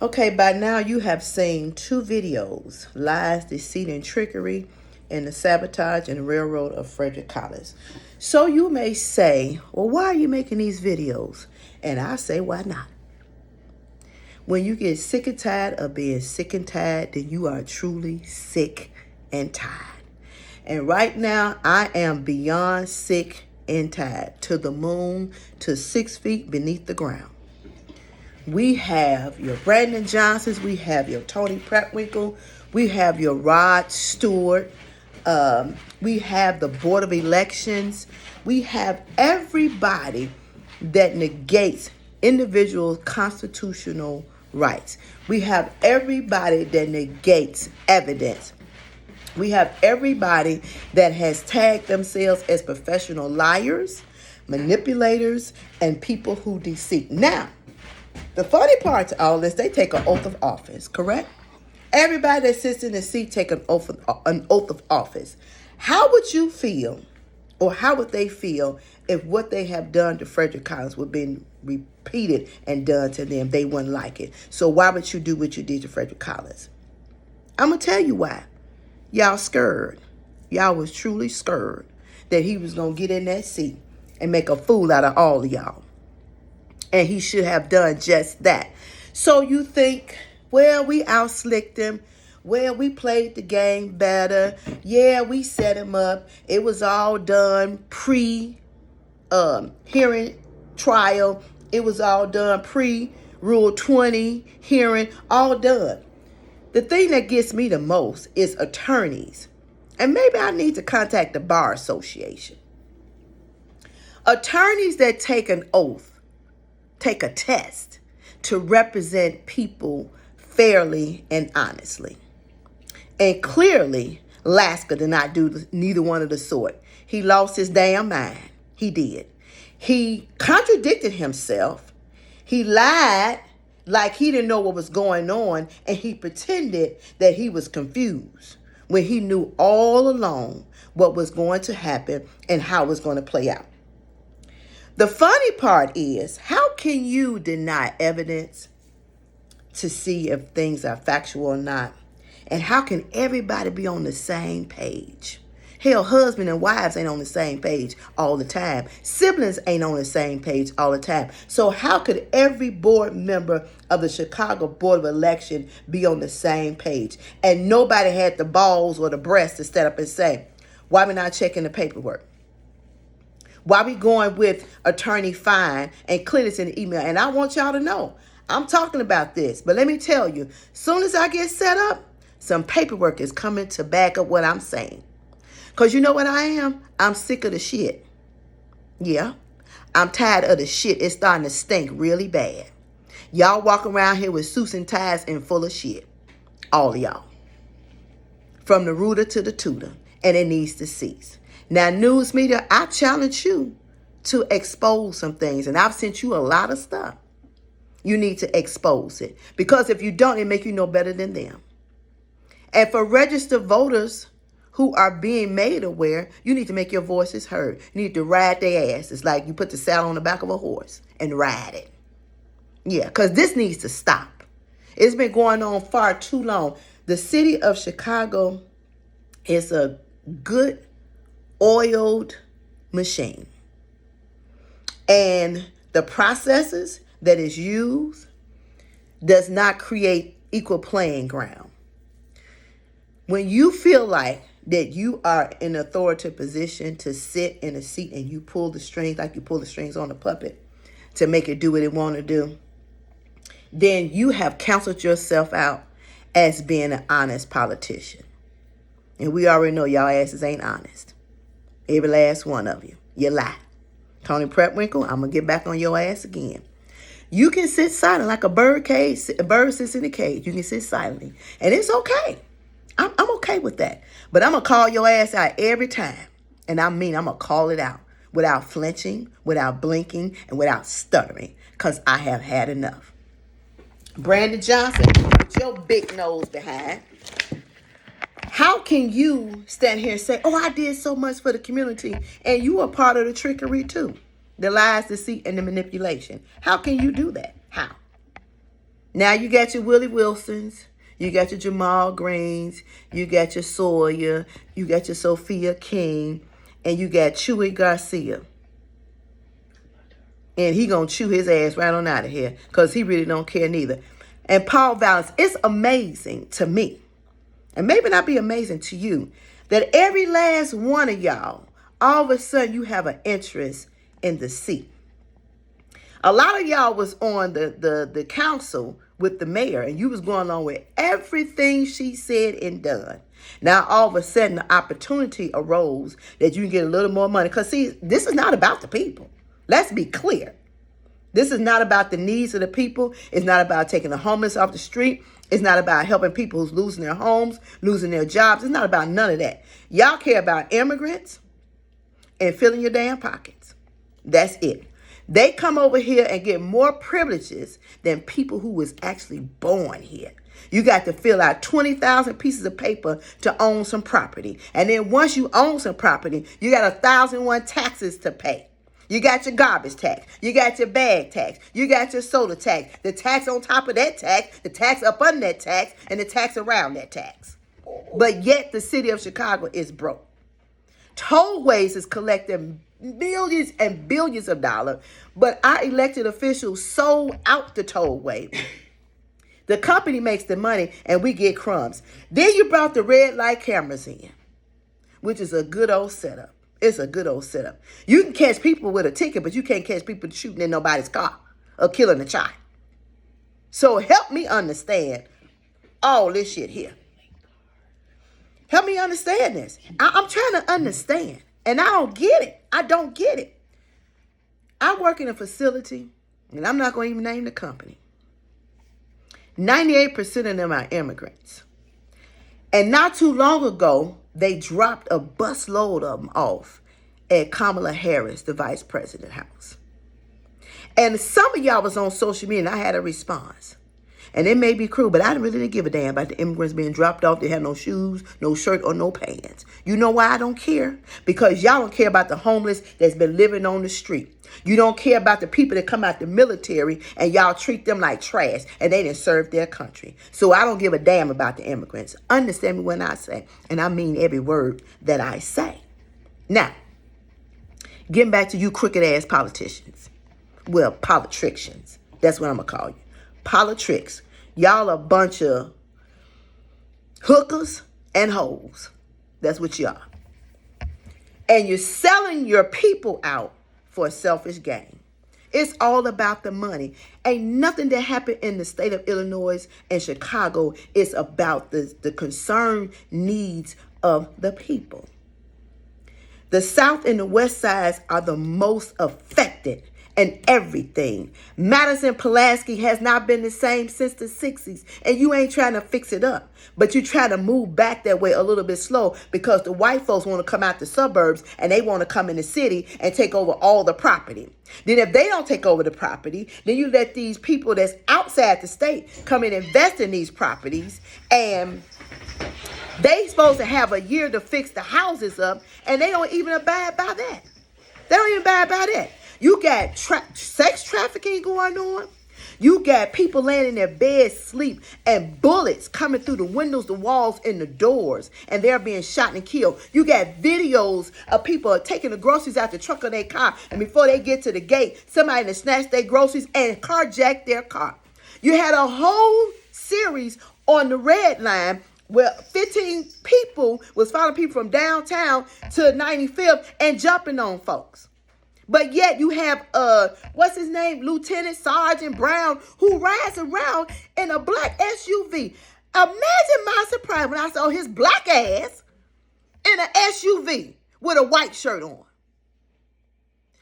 Okay, by now you have seen two videos, Lies, Deceit, and Trickery, and the Sabotage and Railroad of Frederick Collins. So you may say, well, why are you making these videos? And I say, why not? When you get sick and tired of being sick and tired, then you are truly sick and tired. And right now, I am beyond sick and tired, to the moon, to 6 feet beneath the ground. We have your Brandon Johnsons, we have your Tony Prattwinkle, we have your Rod Stewart, we have the Board of Elections, we have everybody that negates individual constitutional rights. We have everybody that negates evidence. We have everybody that has tagged themselves as professional liars, manipulators, and people who deceive. Now, the funny part to all this, they take an oath of office, correct? Everybody that sits in the seat take an oath of office. How would you feel, or how would they feel if what they have done to Frederick Collins would be repeated and done to them? They wouldn't like it. So why would you do what you did to Frederick Collins? I'm going to tell you why. Y'all scared. Y'all was truly scared that he was going to get in that seat and make a fool out of all of y'all. And he should have done just that. So you think, well, we outslicked him. Well, we played the game better. Yeah, we set him up. It was all done pre-hearing trial. It was all done pre-Rule 20 hearing, all done. The thing that gets me the most is attorneys. And maybe I need to contact the Bar Association. Attorneys that take an oath, take a test to represent people fairly and honestly. And clearly, Lasker did not do neither one of the sort. He lost his damn mind. He did. He contradicted himself. He lied like he didn't know what was going on, and he pretended that he was confused when he knew all along what was going to happen and how it was going to play out. The funny part is, how can you deny evidence to see if things are factual or not? And how can everybody be on the same page? Hell, husband and wives ain't on the same page all the time. Siblings ain't on the same page all the time. So how could every board member of the Chicago Board of Election be on the same page? And nobody had the balls or the breast to stand up and say, why we not checking the paperwork? Why we going with Attorney Fine and clear this in the email? And I want y'all to know, I'm talking about this. But let me tell you, soon as I get set up, some paperwork is coming to back up what I'm saying. Because you know what I am? I'm sick of the shit. Yeah. I'm tired of the shit. It's starting to stink really bad. Y'all walk around here with suits and ties and full of shit. All of y'all. From the rooter to the tutor. And it needs to cease. Now, news media, I challenge you to expose some things. And I've sent you a lot of stuff. You need to expose it. Because if you don't, it make you no better than them. And for registered voters who are being made aware, you need to make your voices heard. You need to ride their ass. It's like you put the saddle on the back of a horse and ride it. Yeah, because this needs to stop. It's been going on far too long. The city of Chicago is a good oiled machine. And the processes that is used does not create equal playing ground. When you feel like that you are in an authoritative position to sit in a seat and you pull the strings like you pull the strings on a puppet to make it do what it want to do, then you have counseled yourself out as being an honest politician. And we already know y'all asses ain't honest. Every last one of you. You lie. Tony Prattwinkle, I'm going to get back on your ass again. You can sit silent like a bird cage. A bird sits in a cage. You can sit silently. And it's okay. I'm okay with that. But I'm going to call your ass out every time. And I mean, I'm going to call it out without flinching, without blinking, and without stuttering. Because I have had enough. Brandon Johnson, with your big nose behind, how can you stand here and say, oh, I did so much for the community, and you are part of the trickery too? The lies, deceit, and the manipulation. How can you do that? How? Now you got your Willie Wilsons, you got your Jamal Greens, you got your Sawyer, you got your Sophia King, and you got Chewy Garcia. And he gonna chew his ass right on out of here because he really don't care neither. And Paul Valance, it's amazing to me, and maybe not be amazing to you, that every last one of y'all, all of a sudden you have an interest in the seat. A lot of y'all was on the council with the mayor, and you was going along with everything she said and done. Now, all of a sudden, the opportunity arose that you can get a little more money. Because, see, this is not about the people. Let's be clear. This is not about the needs of the people. It's not about taking the homeless off the street. It's not about helping people who's losing their homes, losing their jobs. It's not about none of that. Y'all care about immigrants and filling your damn pockets. That's it. They come over here and get more privileges than people who was actually born here. You got to fill out 20,000 pieces of paper to own some property. And then once you own some property, you got 1,001 taxes to pay. You got your garbage tax. You got your bag tax. You got your soda tax. The tax on top of that tax, the tax up under that tax, and the tax around that tax. But yet the city of Chicago is broke. Tollways is collecting millions and billions of dollars, but our elected officials sold out the tollway. The company makes the money and we get crumbs. Then you brought the red light cameras in, which is a good old setup. It's a good old setup. You can catch people with a ticket, but you can't catch people shooting in nobody's car or killing a child. So help me understand all this shit here. Help me understand this. I'm trying to understand, and I don't get it. I don't get it. I work in a facility, and I'm not going to even name the company. 98% of them are immigrants. And not too long ago, they dropped a busload of them off at Kamala Harris, the vice president house. And some of y'all was on social media, and I had a response. And it may be cruel, but I really didn't give a damn about the immigrants being dropped off. They had no shoes, no shirt, or no pants. You know why I don't care? Because y'all don't care about the homeless that's been living on the street. You don't care about the people that come out the military and y'all treat them like trash and they didn't serve their country. So I don't give a damn about the immigrants. Understand me when I say, and I mean every word that I say. Now, getting back to you crooked ass politicians. Well, politicians. That's what I'm going to call you. Politricks. Y'all a bunch of hookers and hoes. That's what you are. And you're selling your people out for a selfish gain. It's all about the money. Ain't nothing that happened in the state of Illinois and Chicago. It's about the concerned needs of the people. The South and the West sides are the most affected and everything. Madison Pulaski has not been the same since the 60s, and you ain't trying to fix it up, but you try to move back that way a little bit slow because the white folks want to come out the suburbs and they want to come in the city and take over all the property. Then if they don't take over the property, then you let these people that's outside the state come and invest in these properties, and they supposed to have a year to fix the houses up, and they don't even abide by that. They don't even abide by that. You got sex trafficking going on. You got people laying in their beds sleep and bullets coming through the windows, the walls, and the doors, and they're being shot and killed. You got videos of people taking the groceries out the trunk of their car, and before they get to the gate, somebody to snatch their groceries and carjack their car. You had a whole series on the red line where 15 people was following people from downtown to 95th and jumping on folks. But yet you have, what's his name? Lieutenant Sergeant Brown, who rides around in a black SUV. Imagine my surprise when I saw his black ass in an SUV with a white shirt on.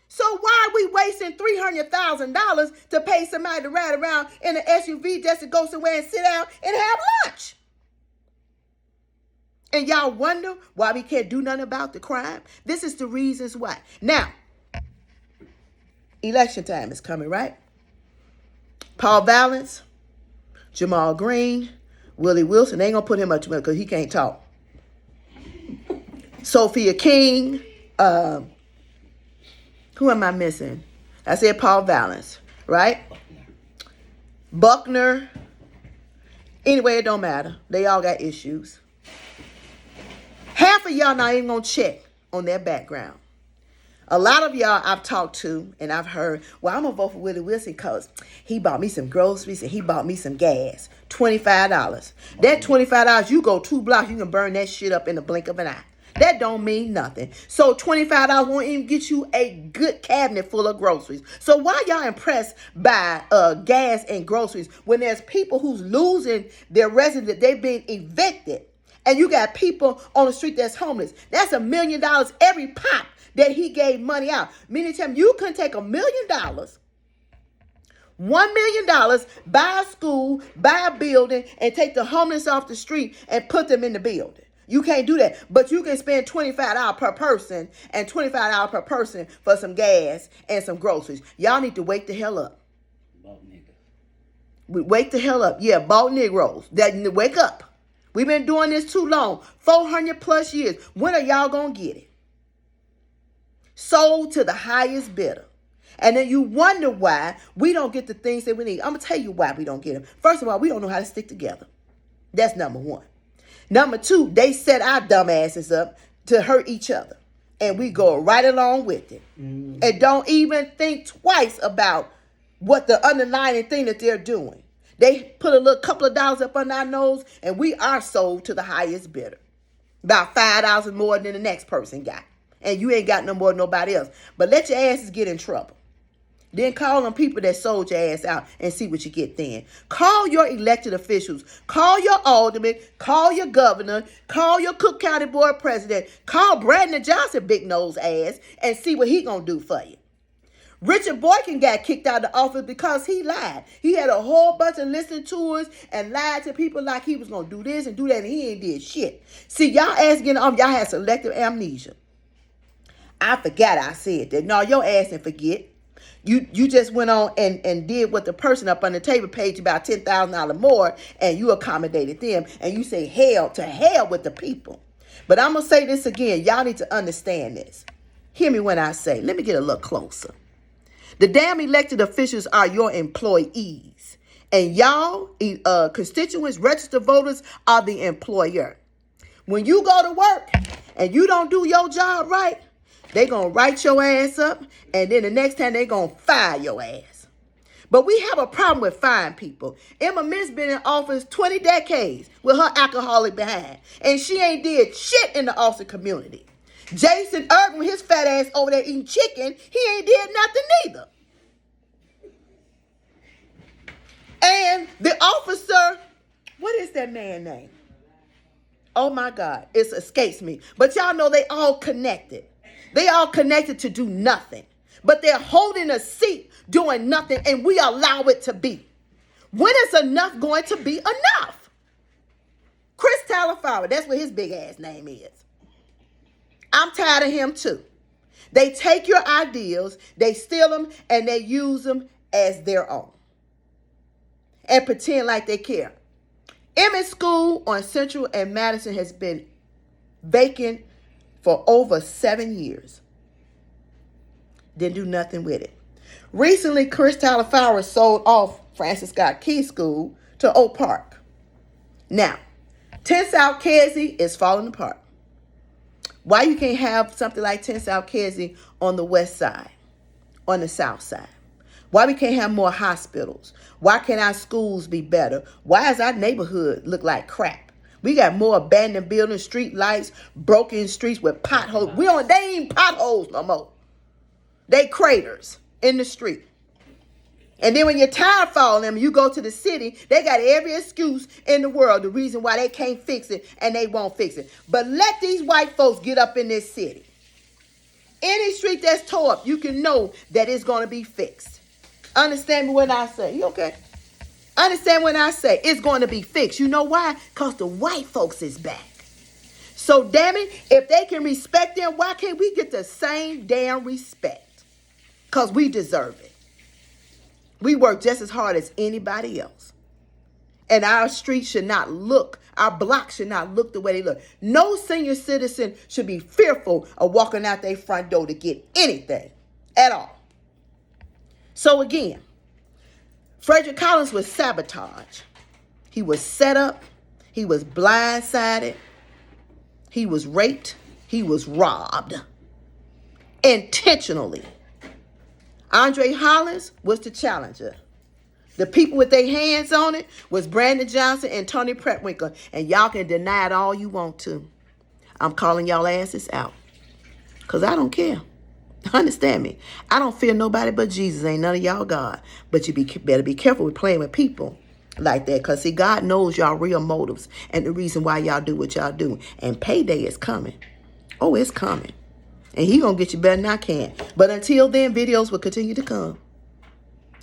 So why are we wasting $300,000 to pay somebody to ride around in an SUV just to go somewhere and sit down and have lunch? And y'all wonder why we can't do nothing about the crime? This is the reasons why. Now, election time is coming, right? Paul Valance, Jamal Green, Willie Wilson. They ain't going to put him up to because he can't talk. Sophia King. Who am I missing? I said Paul Valance, right? Buckner. Anyway, it don't matter. They all got issues. Half of y'all not even gonna check on their background. A lot of y'all I've talked to and I've heard, well, I'm gonna vote for Willie Wilson because he bought me some groceries and he bought me some gas. $25. That $25, you go 2 blocks, you can burn that shit up in the blink of an eye. That don't mean nothing. So $25 won't even get you a good cabinet full of groceries. So why y'all impressed by gas and groceries when there's people who's losing their residence, they've been evicted, and you got people on the street that's homeless? That's $1 million every pop that he gave money out. Many times you couldn't take $1 million, $1 million, buy a school, buy a building, and take the homeless off the street and put them in the building. You can't do that. But you can spend $25 per person and $25 per person for some gas and some groceries. Y'all need to wake the hell up. Wake the hell up. Yeah, bought Negroes. Wake up. We've been doing this too long. 400 plus years. When are y'all going to get it? Sold to the highest bidder. And then you wonder why we don't get the things that we need. I'm going to tell you why we don't get them. First of all, we don't know how to stick together. That's number one. Number two, they set our dumb asses up to hurt each other. And we go right along with it. And don't even think twice about what the underlying thing that they're doing. They put a little couple of dollars up on our nose and we are sold to the highest bidder. About $5 more than the next person got. And you ain't got no more than nobody else. But let your asses get in trouble. Then call on people that sold your ass out and see what you get then. Call your elected officials. Call your alderman. Call your governor. Call your Cook County Board president. Call Brandon Johnson big nose ass and see what he gonna do for you. Richard Boykin got kicked out of the office because he lied. He had a whole bunch of listening tours and lied to people like he was gonna do this and do that, and he ain't did shit. See, y'all ass getting off, y'all had selective amnesia. I forgot I said that. No, your ass didn't forget. You just went on and did what the person up on the table paid you about $10,000 more, and you accommodated them, and you say hell with the people. But I'm going to say this again. Y'all need to understand this. Hear me when I say, let me get a little closer. The damn elected officials are your employees, and y'all constituents, registered voters, are the employer. When you go to work and you don't do your job right, they going to write your ass up, and then the next time they going to fire your ass. But we have a problem with firing people. Emma Miss been in office 20 decades with her alcoholic behind, and she ain't did shit in the Austin community. Jason Irvin, his fat ass over there eating chicken, he ain't did nothing neither. And the officer, what is that man's name? Oh my God, it escapes me. But y'all know they all connected. They all connected to do nothing. But they're holding a seat doing nothing, and we allow it to be. When is enough going to be enough? Chris Talafaro, that's what his big ass name is. I'm tired of him too. They take your ideals, they steal them, and they use them as their own. And pretend like they care. Emmett School on Central and Madison has been vacant for over 7 years. Didn't do nothing with it. Recently, Chris Talafaro sold off Francis Scott Key School to Oak Park. Now, 10 South Kersey is falling apart. Why you can't have something like 10 South Kersey on the west side, on the south side? Why we can't have more hospitals? Why can't our schools be better? Why does our neighborhood look like crap? We got more abandoned buildings, street lights, broken streets with potholes. They ain't potholes no more. They craters in the street. And then when you're tired of following them, you go to the city, they got every excuse in the world, the reason why they can't fix it, and they won't fix it. But let these white folks get up in this city. Any street that's tore up, you can know that it's going to be fixed. Understand me when I say, you okay? Understand when I say it's going to be fixed. You know why? Because the white folks is back. So damn it, if they can respect them, why can't we get the same damn respect? Because we deserve it. We work just as hard as anybody else. And our streets should not look, our blocks should not look the way they look. No senior citizen should be fearful of walking out their front door to get anything at all. So again, Frederick Collins was sabotage. He was set up. He was blindsided. He was raped. He was robbed. Intentionally. Andre Hollins was the challenger. The people with their hands on it was Brandon Johnson and Tony Pretwinkle. And y'all can deny it all you want to. I'm calling y'all asses out. Because I don't care. Understand me. I don't fear nobody but Jesus. Ain't none of y'all God. But you better be careful with playing with people like that. Because, see, God knows y'all real motives and the reason why y'all do what y'all do. And payday is coming. Oh, it's coming. And he going to get you better than I can. But until then, videos will continue to come.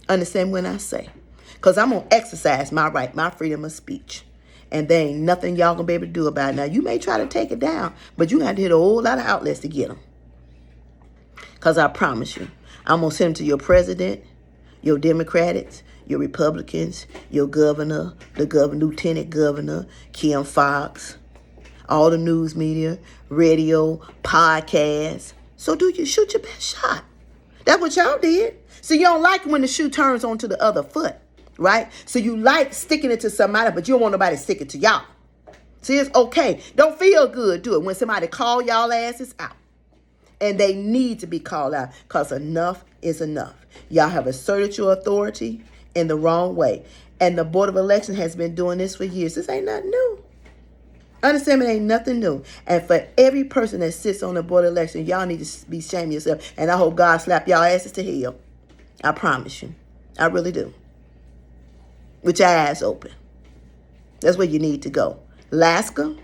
Understand when I say. Because I'm going to exercise my right, my freedom of speech. And there ain't nothing y'all going to be able to do about it. Now, you may try to take it down, but you got to hit a whole lot of outlets to get them. Because I promise you, I'm going to send them to your president, your Democrats, your Republicans, your governor, the lieutenant governor, Kim Fox, all the news media, radio, podcasts. So shoot your best shot. That's what y'all did. So you don't like when the shoe turns onto the other foot, right? So you like sticking it to somebody, but you don't want nobody to stick it to y'all. See, it's okay. Don't feel good, do it when somebody call y'all asses out. And they need to be called out because enough is enough. Y'all have asserted your authority in the wrong way. And the Board of Election has been doing this for years. This ain't nothing new. Understand, it ain't nothing new. And for every person that sits on the Board of Election, y'all need to be ashamed of yourself. And I hope God slap y'all asses to hell. I promise you. I really do. With your eyes open. That's where you need to go. Alaska,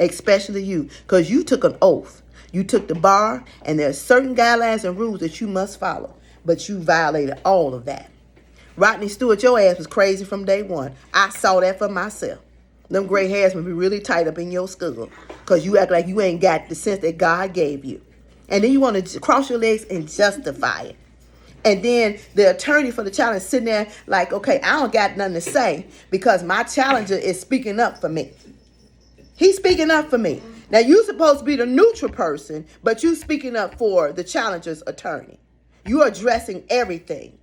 especially you, because you took an oath. You took the bar, and there are certain guidelines and rules that you must follow. But you violated all of that. Rodney Stewart, your ass was crazy from day one. I saw that for myself. Them gray hairs would be really tight up in your skull because you act like you ain't got the sense that God gave you. And then you want to cross your legs and justify it. And then the attorney for the challenge sitting there like, okay, I don't got nothing to say because my challenger is speaking up for me. He's speaking up for me. Now, you're supposed to be the neutral person, but you speaking up for the challenger's attorney. You're addressing everything.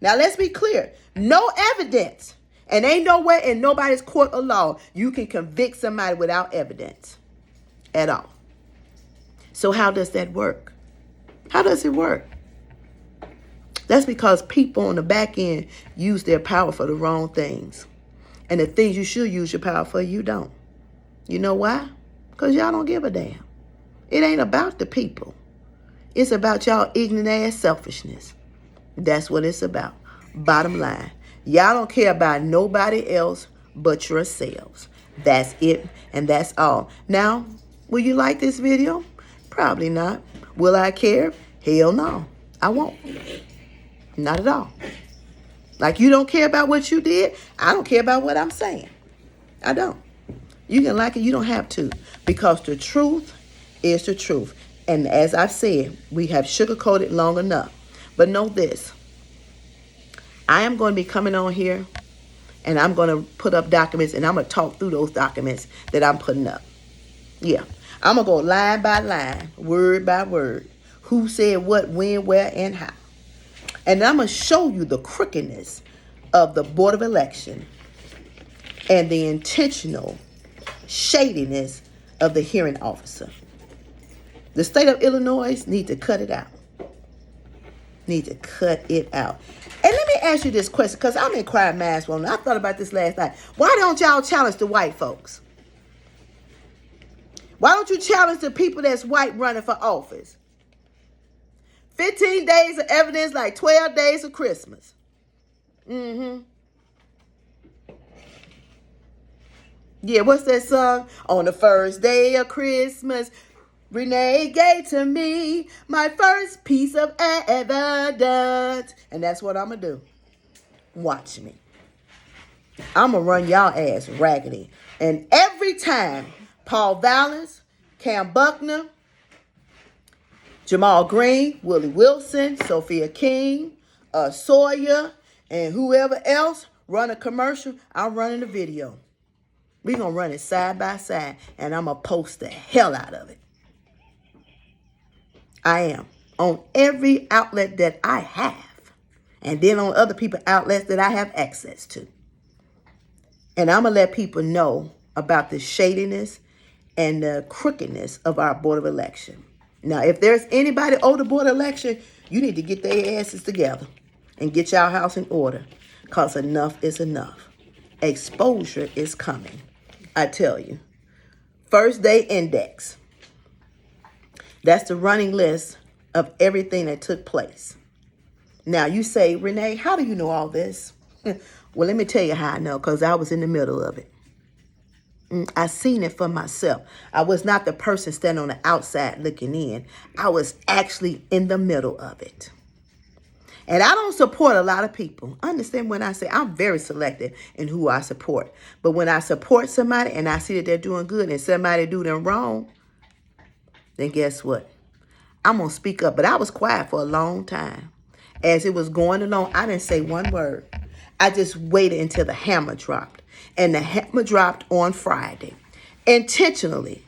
Now, let's be clear. No evidence. And ain't nowhere in nobody's court of law you can convict somebody without evidence at all. So how does that work? How does it work? That's because people on the back end use their power for the wrong things. And the things you should use your power for, you don't. You know why? Because y'all don't give a damn. It ain't about the people. It's about y'all ignorant ass selfishness. That's what it's about. Bottom line. Y'all don't care about nobody else but yourselves. That's it, and that's all. Now, will you like this video? Probably not. Will I care? Hell no. I won't. Not at all. Like you don't care about what you did, I don't care about what I'm saying. I don't. You can like it, you don't have to. Because the truth is the truth. And as I've said, we have sugarcoated long enough. But know this. I am going to be coming on here and I'm going to put up documents and I'm going to talk through those documents that I'm putting up. Yeah. I'm going to go line by line, word by word. Who said what, when, where, and how. And I'm going to show you the crookedness of the Board of Election and the intentional shadiness of the hearing officer. The state of Illinois need to cut it out. Need to cut it out. And let me ask you this question, because I'm in quiet mass one. I thought about this last night. Why don't y'all challenge the white folks? Why don't you challenge the people that's white running for office? 15 days of evidence like 12 days of Christmas. Yeah, what's that song? On the first day of Christmas, Renee gave to me my first piece of evidence. And that's what I'm going to do. Watch me. I'm going to run y'all ass raggedy. And every time Paul Valens, Cam Buckner, Jamal Green, Willie Wilson, Sophia King, Sawyer, and whoever else run a commercial, I'm running a video. We're going to run it side by side, and I'm going to post the hell out of it. I am. On every outlet that I have. And then on other people's outlets that I have access to. And I'm going to let people know about the shadiness and the crookedness of our Board of Election. Now, if there's anybody over the Board of Election, you need to get their asses together and get y'all house in order, because enough is enough. Exposure is coming, I tell you. First day index. That's the running list of everything that took place. Now, you say, Renee, how do you know all this? Well, let me tell you how I know, because I was in the middle of it. I seen it for myself. I was not the person standing on the outside looking in. I was actually in the middle of it. And I don't support a lot of people. Understand when I say I'm very selective in who I support. But when I support somebody and I see that they're doing good and somebody do them wrong, then guess what? I'm going to speak up. But I was quiet for a long time. As it was going along, I didn't say one word. I just waited until the hammer dropped. And the hammer dropped on Friday. Intentionally.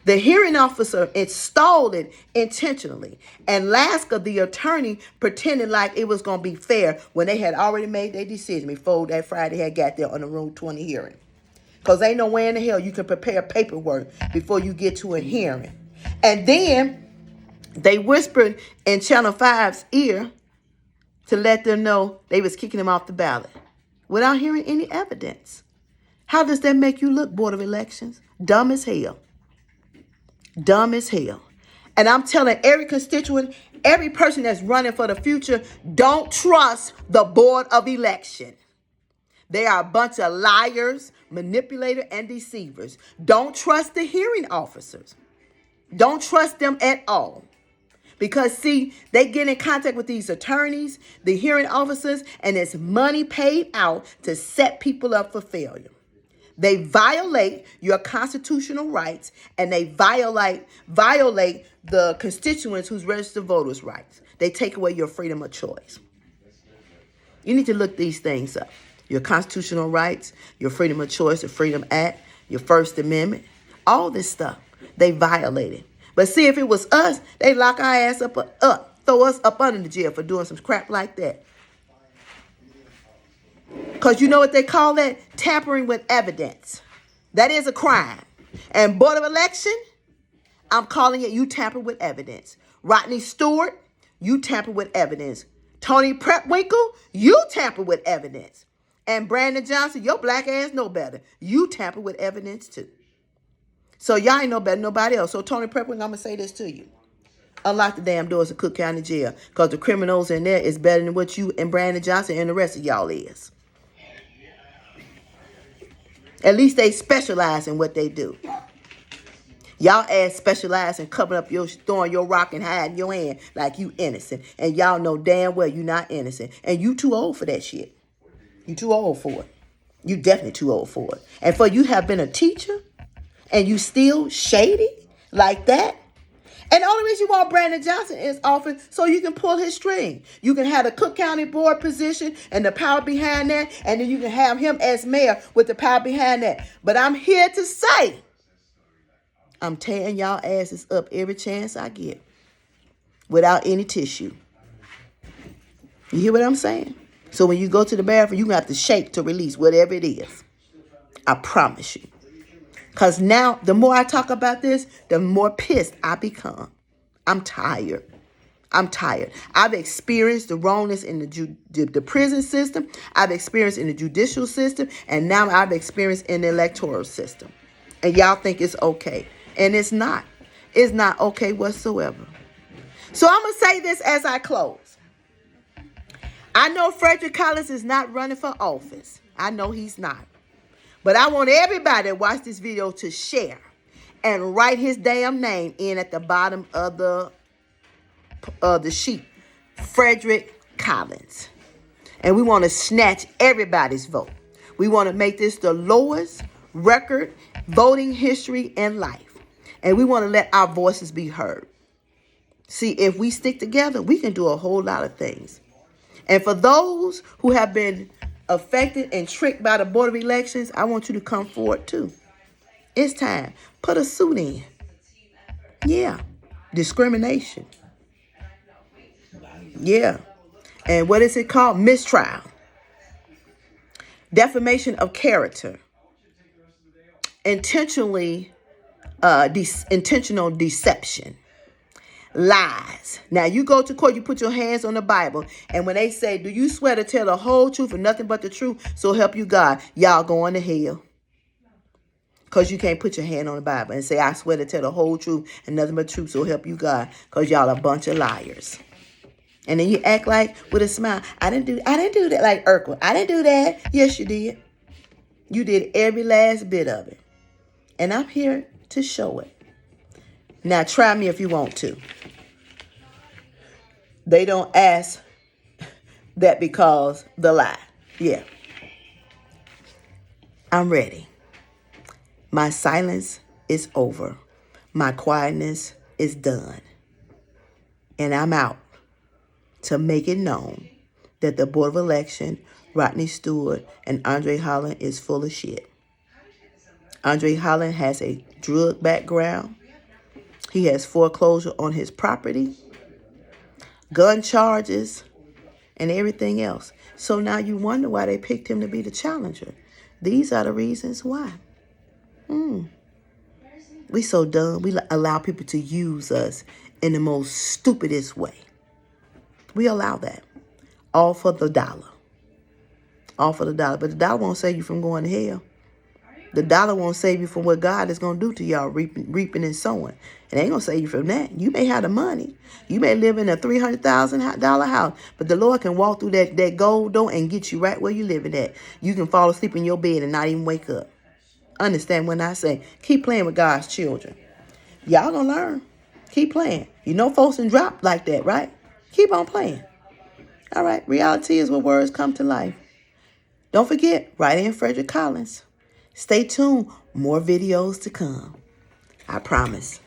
The hearing officer installed it intentionally. And Laska, the attorney, pretended like it was going to be fair when they had already made their decision before that Friday had got there on the Rule 20 hearing. Because ain't no way in the hell you can prepare paperwork before you get to a hearing. And then they whispered in Channel 5's ear to let them know they was kicking him off the ballot without hearing any evidence. How does that make you look, Board of Elections? Dumb as hell. Dumb as hell. And I'm telling every constituent, every person that's running for the future, don't trust the Board of Election. They are a bunch of liars, manipulators, and deceivers. Don't trust the hearing officers. Don't trust them at all. Because, see, they get in contact with these attorneys, the hearing officers, and it's money paid out to set people up for failure. They violate your constitutional rights, and they violate the constituents who's registered voters' rights. They take away your freedom of choice. You need to look these things up. Your constitutional rights, your freedom of choice, the Freedom Act, your First Amendment, all this stuff, they violate it. But see, if it was us, they lock our ass up, throw us up under the jail for doing some crap like that. Because you know what they call that? Tampering with evidence. That is a crime. And Board of Election, I'm calling it you tamper with evidence. Rodney Stewart, you tamper with evidence. Tony Prepwinkle, you tamper with evidence. And Brandon Johnson, your black ass know better. You tamper with evidence too. So y'all ain't know better than nobody else. So Tony Prepwinkle, I'm going to say this to you. Unlock the damn doors of Cook County Jail. Because the criminals in there is better than what you and Brandon Johnson and the rest of y'all is. At least they specialize in what they do. Y'all ass specialize in covering up throwing your rock and hiding your hand like you innocent. And y'all know damn well you not innocent. And you too old for that shit. You too old for it. You definitely too old for it. And for you have been a teacher and you still shady like that. And the only reason you want Brandon Johnson is often so you can pull his string. You can have the Cook County Board position and the power behind that. And then you can have him as mayor with the power behind that. But I'm here to say, I'm tearing y'all asses up every chance I get without any tissue. You hear what I'm saying? So when you go to the bathroom, you're going to have to shake to release whatever it is. I promise you. Because now, the more I talk about this, the more pissed I become. I'm tired. I've experienced the wrongness in the prison system. I've experienced in the judicial system. And now I've experienced in the electoral system. And y'all think it's okay. And it's not. It's not okay whatsoever. So I'm going to say this as I close. I know Frederick Collins is not running for office. I know he's not. But I want everybody that watch this video to share and write his damn name in at the bottom of the sheet. Frederick Collins. And we want to snatch everybody's vote. We want to make this the lowest record voting history in life. And we want to let our voices be heard. See, if we stick together, we can do a whole lot of things. And for those who have been affected and tricked by the Board of Elections, I want you to come forward too. It's time. Put a suit in. Yeah. Discrimination. Yeah. And what is it called? Mistrial. defamation of character, intentional deception, lies. Now you go to court, you put your hands on the Bible, and when they say, do you swear to tell the whole truth and nothing but the truth, so help you God, y'all going to hell. Because you can't put your hand on the Bible and say, I swear to tell the whole truth and nothing but the truth, so help you God, because y'all a bunch of liars. And then you act like with a smile, I didn't do that, like Urkel. I didn't do that. Yes, you did. You did every last bit of it. And I'm here to show it. Now try me if you want to. They don't ask that because the lie. Yeah. I'm ready. My silence is over. My quietness is done. And I'm out to make it known that the Board of Election, Rodney Stewart, and Andre Holland is full of shit. Andre Holland has a drug background. He has foreclosure on his property, gun charges, and everything else. So now you wonder why they picked him to be the challenger. These are the reasons why. We so dumb. We allow people to use us in the most stupidest way. We allow that. All for the dollar. All for the dollar. But the dollar won't save you from going to hell. The dollar won't save you from what God is going to do to y'all, reaping and sowing. It ain't going to save you from that. You may have the money. You may live in a $300,000 house. But the Lord can walk through that gold door and get you right where you living at. You can fall asleep in your bed and not even wake up. Understand when I say, keep playing with God's children. Y'all going to learn. Keep playing. You know folks can drop like that, right? Keep on playing. All right. Reality is where words come to life. Don't forget, write in Frederick Collins. Stay tuned. More videos to come. I promise.